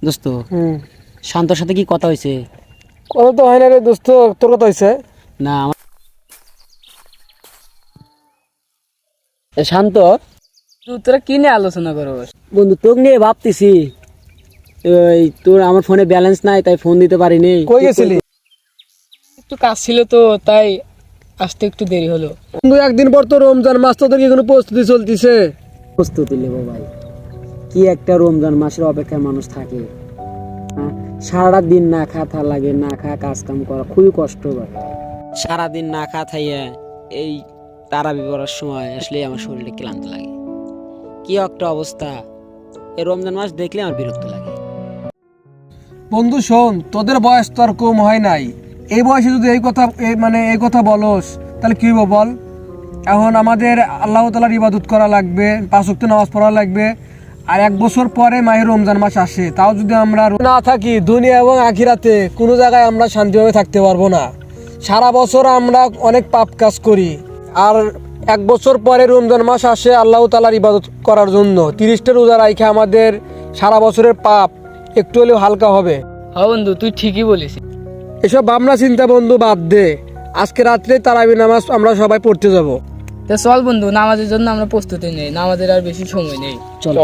দোস্ত শান্তর সাথে কি কথা হয়েছে? কথা তো হয় না রে দোস্ত, তোর কথা হয়েছে? না আমার শান্ত তোরা কি নিয়ে আলোচনা করো? বন্ধু তোকে নিয়ে ভাবতেছি। ওই তোর আমার ফোনে ব্যালেন্স নাই, তাই ফোন দিতে পারিনি। কই গেছিলি? একটু কাজ ছিল তো, তাই আসতে একটু দেরি হলো। বন্ধু একদিন পর তো রমজান মাস, তোদের কি কোনো প্রস্তুতি চলতিছে? প্রস্তুতি নেবো ভাই, কি একটা রমজান মাসের অপেক্ষায় মানুষ থাকে। হ্যাঁ, সারাটা দিন না খা থা লাগে, না খা কাজ কাম করা খুবই কষ্ট হয়। সারাদিন না খা থাইয়া এই তারাবি পড়ার সময় আসলে আমার শরীরে ক্লান্ত লাগে। কি একটা অবস্থা, এই রমজান মাস দেখলে আমার বিরক্ত লাগে। বন্ধু শোন, তোদের বয়স তো আর কম হয় নাই। এই বয়সে যদি এই কথা বলস, তাহলে কি হইব বল? এখন আমাদের আল্লাহ তাআলার ইবাদত করা লাগবে, 5 ওয়াক্ত নামাজ পড়া লাগবে। আর 1 বছর পরে মাহে রমজান মাস আসে, তাও যদি আমরা না থাকি, দুনিয়া এবং আখিরাতে কোনো জায়গায় আমরা শান্তিভাবে থাকতে পারবো না। সারা বছর আমরা অনেক পাপ কাজ করি, আর 1 বছর পরে রমজান মাস আসে আল্লাহ তাআলার ইবাদত করার জন্য। 30টা রোজা রাখে আমাদের সারা বছরের পাপ একটু হলেও হালকা হবে। হ্যাঁ বন্ধু, তুই ঠিকই বলিস। এসব ভাবনা চিন্তা বন্ধু বাদ দে, আজকে রাত্রে তারাবি নামাজ আমরা সবাই পড়তে যাব। তা চল বন্ধু, নামাজের জন্য আমরা প্রস্তুতি নেই, নামাজের আর বেশি সময় নেই। চল।